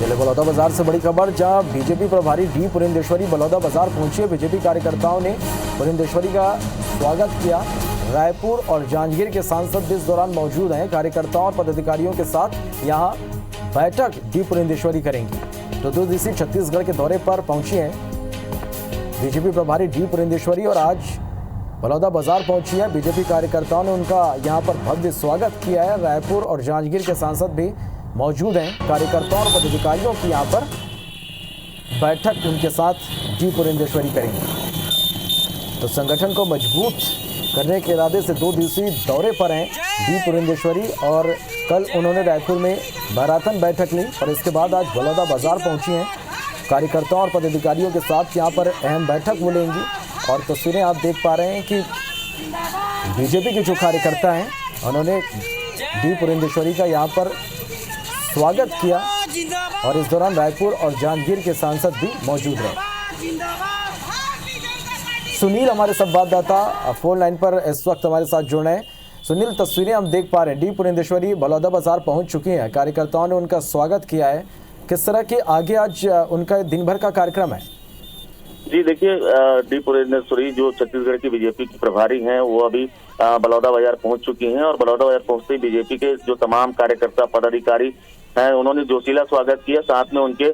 चले बलौदा बाजार से बड़ी खबर, जहां बीजेपी प्रभारी डी पुरंदेश्वरी बलौदा बाजार पहुंचे। बीजेपी कार्यकर्ताओं ने पुरंदेश्वरी का स्वागत किया। रायपुर और जांजगीर के सांसद भी इस दौरान मौजूद हैं। कार्यकर्ताओं और पदाधिकारियों के साथ यहां बैठक डी पुरंदेश्वरी करेंगी। तो 2 दिवसीय छत्तीसगढ़ के दौरे पर पहुंची हैं बीजेपी प्रभारी डी पुरंदेश्वरी और आज बलौदा बाजार पहुंची है। बीजेपी कार्यकर्ताओं ने उनका यहां पर भव्य स्वागत किया है। रायपुर और जांजगीर के सांसद भी मौजूद हैं। कार्यकर्ताओं और पदाधिकारियों की यहां पर बैठक उनके साथ डी पुरंदेश्वरी करेंगे। तो संगठन को मजबूत करने के इरादे से 2 दिवसीय दौरे पर हैं डी पुरंदेश्वरी और कल उन्होंने रायपुर में मैराथन बैठक ली और इसके बाद आज बलौदा बाजार पहुंची हैं। कार्यकर्ताओं और पदाधिकारियों के साथ यहां पर अहम बैठक वो लेंगी और तस्वीरें आप देख पा रहे हैं कि बीजेपी के जो कार्यकर्ता हैं उन्होंने डी पुरंदेश्वरी का यहां पर स्वागत किया और इस दौरान रायपुर और जांजगीर के सांसद भी मौजूद रहे। सुनील हमारे संवाददाता फोन लाइन पर इस वक्त हमारे साथ जुड़ रहे हैं। सुनील, तस्वीरें हम देख पा रहे हैं, डी पुरंदेश्वरी बलौदा बाजार पहुंच चुकी हैं। कार्यकर्ताओं ने उनका स्वागत किया है। किस तरह के आगे आज उनका दिन भर का कार्यक्रम है? जी देखिए, डी पुरंदेश्वरी जो छत्तीसगढ़ की बीजेपी की प्रभारी हैं वो अभी बलौदा बाजार पहुंच चुकी हैं और बलौदा बाजार पहुंचते ही बीजेपी के जो तमाम कार्यकर्ता पदाधिकारी हैं उन्होंने जोशीला स्वागत किया। साथ में उनके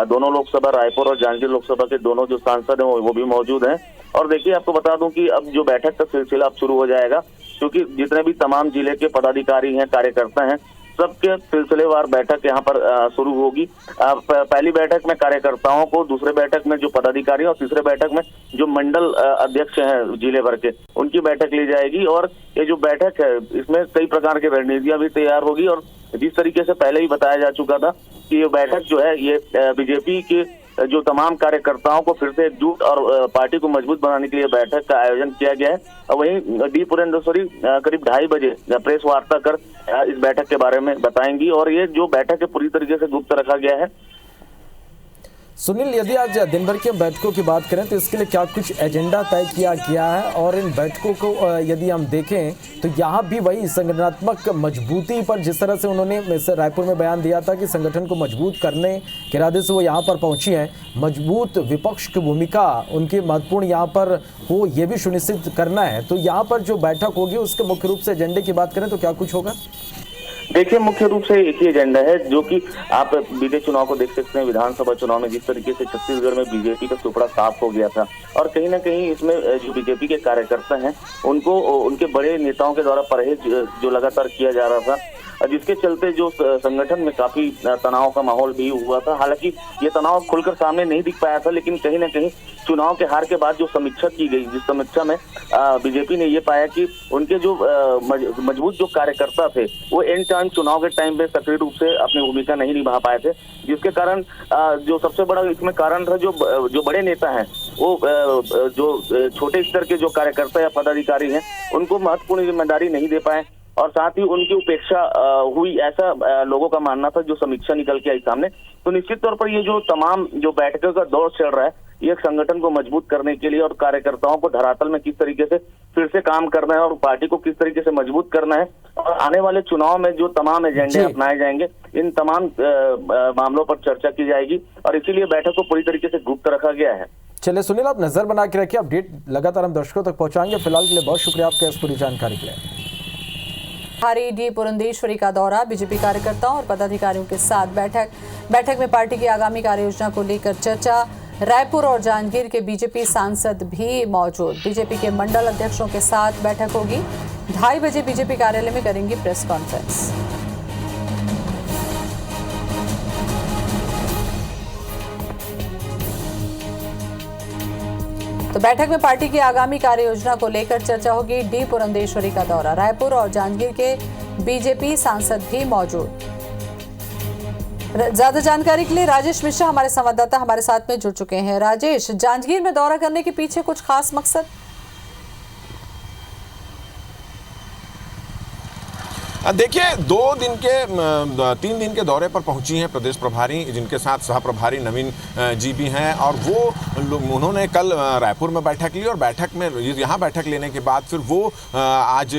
दोनों लोकसभा रायपुर और जांजगीर लोकसभा के दोनों जो सांसद हैं वो भी मौजूद हैं। और देखिए, आपको बता दूं कि अब जो बैठक का सिलसिला अब शुरू हो जाएगा, क्योंकि जितने भी तमाम जिले के पदाधिकारी हैं, कार्यकर्ता हैं, सबके सिलसिलेवार बैठक यहाँ पर शुरू होगी। पहली बैठक में कार्यकर्ताओं को, दूसरे बैठक में जो पदाधिकारी और तीसरे बैठक में जो मंडल अध्यक्ष हैं जिले भर के, उनकी बैठक ली जाएगी। और ये जो बैठक है इसमें कई प्रकार की रणनीतियां भी तैयार होगी और जिस तरीके से पहले ही बताया जा चुका था कि ये बैठक जो है ये बीजेपी के जो तमाम कार्यकर्ताओं को फिर से एकजुट और पार्टी को मजबूत बनाने के लिए बैठक का आयोजन किया गया है। वहीं डी पुरंदेश्वरी करीब 2:30 बजे प्रेस वार्ता कर इस बैठक के बारे में बताएंगी और ये जो बैठक है पूरी तरीके से गुप्त रखा गया है। सुनील, यदि आज दिन भर की बैठकों की बात करें तो इसके लिए क्या कुछ एजेंडा तय किया गया है? और इन बैठकों को यदि हम देखें तो यहाँ भी वही संगठनात्मक मजबूती पर, जिस तरह से उन्होंने रायपुर में बयान दिया था कि संगठन को मजबूत करने के इरादे से वो यहाँ पर पहुंची हैं, मजबूत विपक्ष की भूमिका उनकी महत्वपूर्ण यहाँ पर हो, ये भी सुनिश्चित करना है। तो यहाँ पर जो बैठक होगी उसके मुख्य रूप से एजेंडे की बात करें तो क्या कुछ होगा? देखिए, मुख्य रूप से एक ही एजेंडा है, जो कि आप बीते चुनाव को देख सकते हैं। विधानसभा चुनाव में जिस तरीके से छत्तीसगढ़ में बीजेपी का सुपड़ा साफ हो गया था और कहीं ना कहीं इसमें जो बीजेपी के कार्यकर्ता हैं उनको उनके बड़े नेताओं के द्वारा परहेज जो लगातार किया जा रहा था, जिसके चलते जो संगठन में काफी तनाव का माहौल भी हुआ था। हालांकि ये तनाव खुलकर सामने नहीं दिख पाया था, लेकिन कहीं ना कहीं चुनाव के हार के बाद जो समीक्षा की गई, जिस समीक्षा में बीजेपी ने ये पाया कि उनके जो मजबूत जो कार्यकर्ता थे वो एंड टाइम चुनाव के टाइम पे सक्रिय रूप से अपनी भूमिका नहीं निभा पाए थे, जिसके कारण जो सबसे बड़ा इसमें कारण था जो बड़े नेता हैं वो जो छोटे स्तर के जो कार्यकर्ता या पदाधिकारी हैं उनको महत्वपूर्ण जिम्मेदारी नहीं दे पाए और साथ ही उनकी उपेक्षा हुई, ऐसा लोगों का मानना था जो समीक्षा निकल के आई सामने। तो निश्चित तौर पर ये जो तमाम जो बैठकों का दौर चल रहा है, ये संगठन को मजबूत करने के लिए और कार्यकर्ताओं को धरातल में किस तरीके से फिर से काम करना है और पार्टी को किस तरीके से मजबूत करना है और आने वाले चुनाव में जो तमाम एजेंडे अपनाए जाएंगे, इन तमाम मामलों पर चर्चा की जाएगी और इसीलिए बैठक को पूरी तरीके से गुप्त रखा गया है। चलिए सुनील, आप नजर बना के रखिए, अपडेट लगातार हम दर्शकों तक पहुंचाएंगे। फिलहाल के लिए बहुत शुक्रिया आपका इस पूरी जानकारी के लिए। प्रभारी डी पुरंदेश्वरी का दौरा, बीजेपी कार्यकर्ताओं और पदाधिकारियों के साथ बैठक में पार्टी की आगामी कार्ययोजना को लेकर चर्चा। रायपुर और जांजगीर के बीजेपी सांसद भी मौजूद। बीजेपी के मंडल अध्यक्षों के साथ बैठक होगी। 2:30 बजे बीजेपी कार्यालय में करेंगी प्रेस कॉन्फ्रेंस। तो बैठक में पार्टी की आगामी कार्ययोजना को लेकर चर्चा होगी। डी पुरंदेश्वरी का दौरा, रायपुर और जांजगीर के बीजेपी सांसद भी मौजूद। ज्यादा जानकारी के लिए राजेश मिश्रा हमारे संवाददाता हमारे साथ में जुड़ चुके हैं। राजेश, जांजगीर में दौरा करने के पीछे कुछ खास मकसद? देखिए 3 दिन के दौरे पर पहुंची हैं प्रदेश प्रभारी, जिनके साथ सह प्रभारी नवीन जी भी हैं, और उन्होंने कल रायपुर में बैठक ली, और बैठक में यहाँ बैठक लेने के बाद फिर वो आज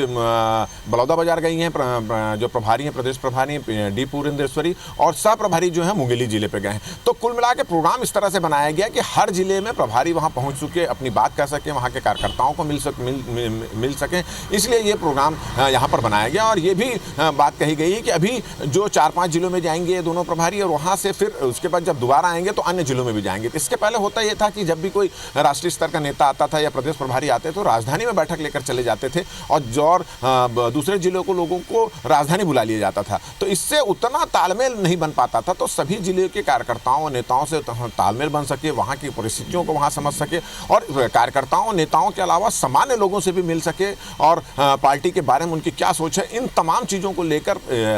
बलौदाबाजार गई हैं। जो प्रभारी हैं प्रदेश प्रभारी डी पुरेंद्रेश्वरी, और सह प्रभारी जो है मुंगेली जिले पे गए हैं। तो कुल मिला के प्रोग्राम इस तरह से बनाया गया कि हर जिले में प्रभारी वहाँ पहुँच चुके, अपनी बात कह सकें, वहाँ के कार्यकर्ताओं को मिल सकें, इसलिए ये प्रोग्राम यहाँ पर बनाया गया। और ये भी बात कही गई है कि अभी जो 4-5 जिलों में जाएंगे ये दोनों प्रभारी, और वहाँ से फिर उसके बाद जब दोबारा आएंगे तो अन्य जिलों में भी जाएंगे। इसके पहले होता ये था कि जब भी कोई राष्ट्रीय स्तर का नेता आता था या प्रदेश प्रभारी आते तो राजधानी में बैठक लेकर चले जाते थे, और दूसरे जिलों को लोगों को राजधानी बुला लिया जाता था। तो इससे उतना तालमेल नहीं बन पाता था। तो सभी जिले के कार्यकर्ताओं नेताओं से तालमेल बन सके, वहाँ की परिस्थितियों को वहाँ समझ सके, और कार्यकर्ताओं नेताओं के अलावा सामान्य लोगों से भी मिल सके, और पार्टी के बारे में उनकी क्या सोच है, इन तमाम चीज़ों को लेकर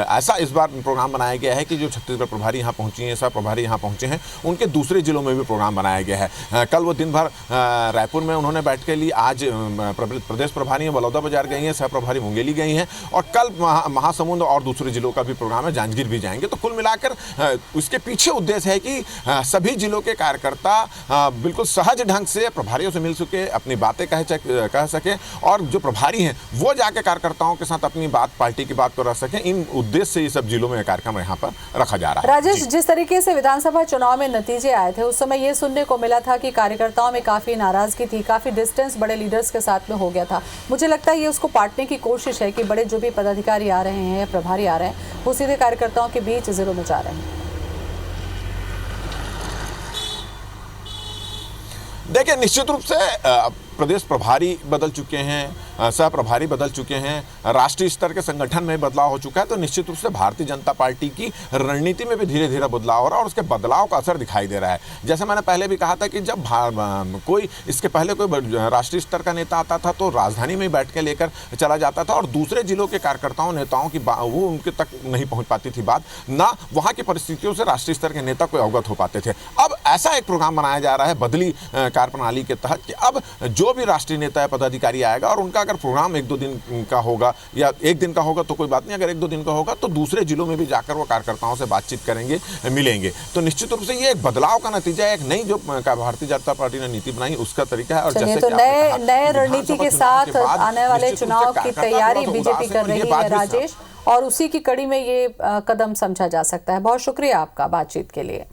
ऐसा इस बार प्रोग्राम बनाया गया है कि जो छत्तीसगढ़ प्रभारी यहाँ पहुँची हैं, सह प्रभारी यहाँ पहुँचे हैं, उनके दूसरे जिलों में भी प्रोग्राम बनाया गया है। कल वो दिन भर रायपुर में उन्होंने बैठकें ली, आज प्रदेश प्रभारी बलौदाबाजार गई हैं, सह प्रभारी मुंगेली गई हैं, और कल महासमुंद और दूसरे जिलों का भी प्रोग्राम है, जांजगीर भी जाएंगे। तो कुल मिलाकर उसके पीछे उद्देश्य है कि सभी जिलों के कार्यकर्ता बिल्कुल सहज ढंग से प्रभारियों से मिल सके, अपनी बातें कह सके, और जो प्रभारी हैं वो जाके कार्यकर्ताओं के साथ अपनी बात, पार्टी की बात को रख सकें। इन उद्देश्य से ये सब जिलों में कार्यक्रम यहाँ पर रखा जा रहा है। राजेश, जिस तरीके से विधानसभा चुनाव में नतीजे आए थे, उस समय ये सुनने को मिला था कि कार्यकर्ताओं में काफी नाराजगी थी, काफी डिस्टेंस बड़े लीडर्स के साथ में हो गया था। मुझे लगता है ये उसको पाटने की कोशिश है कि बड़े जो भी पदाधिकारी आ रहे हैं या प्रभारी आ रहे हैं वो सीधे कार्यकर्ताओं के बीच जिलों में जा रहे हैं। देखिए, निश्चित रूप से प्रदेश प्रभारी बदल चुके हैं, सह प्रभारी बदल चुके हैं, राष्ट्रीय स्तर के संगठन में बदलाव हो चुका है। तो निश्चित रूप से भारतीय जनता पार्टी की रणनीति में भी धीरे धीरे बदलाव हो रहा है, और उसके बदलाव का असर दिखाई दे रहा है। जैसे मैंने पहले भी कहा था कि जब कोई इसके पहले कोई राष्ट्रीय स्तर का नेता आता था तो राजधानी में बैठ के लेकर चला जाता था, और दूसरे जिलों के कार्यकर्ताओं नेताओं की वो उनके तक नहीं पहुँच पाती थी बात, ना वहाँ की परिस्थितियों से राष्ट्रीय स्तर के नेता कोई अवगत हो पाते थे। अब ऐसा एक प्रोग्राम बनाया जा रहा है बदली कार्यप्रणाली के तहत कि अब जो भी राष्ट्रीय नेता या पदाधिकारी आएगा, और उनका अगर प्रोग्राम 1-2 दिन का होगा या 1 दिन का होगा तो कोई बात नहीं, अगर 1-2 दिन का होगा तो दूसरे जिलों में भी जाकर वो कार्यकर्ताओं से बातचीत करेंगे, मिलेंगे। तो निश्चित रूप से ये एक बदलाव का नतीजा है, एक नई जो भारतीय जनता पार्टी ने नीति बनाई उसका तरीका है। और जैसे तो नए रणनीति के साथ आने वाले चुनाव की तैयारी बीजेपी कर रही है राजेश, और उसी की कड़ी में ये कदम समझा जा सकता है। बहुत शुक्रिया आपका बातचीत के लिए।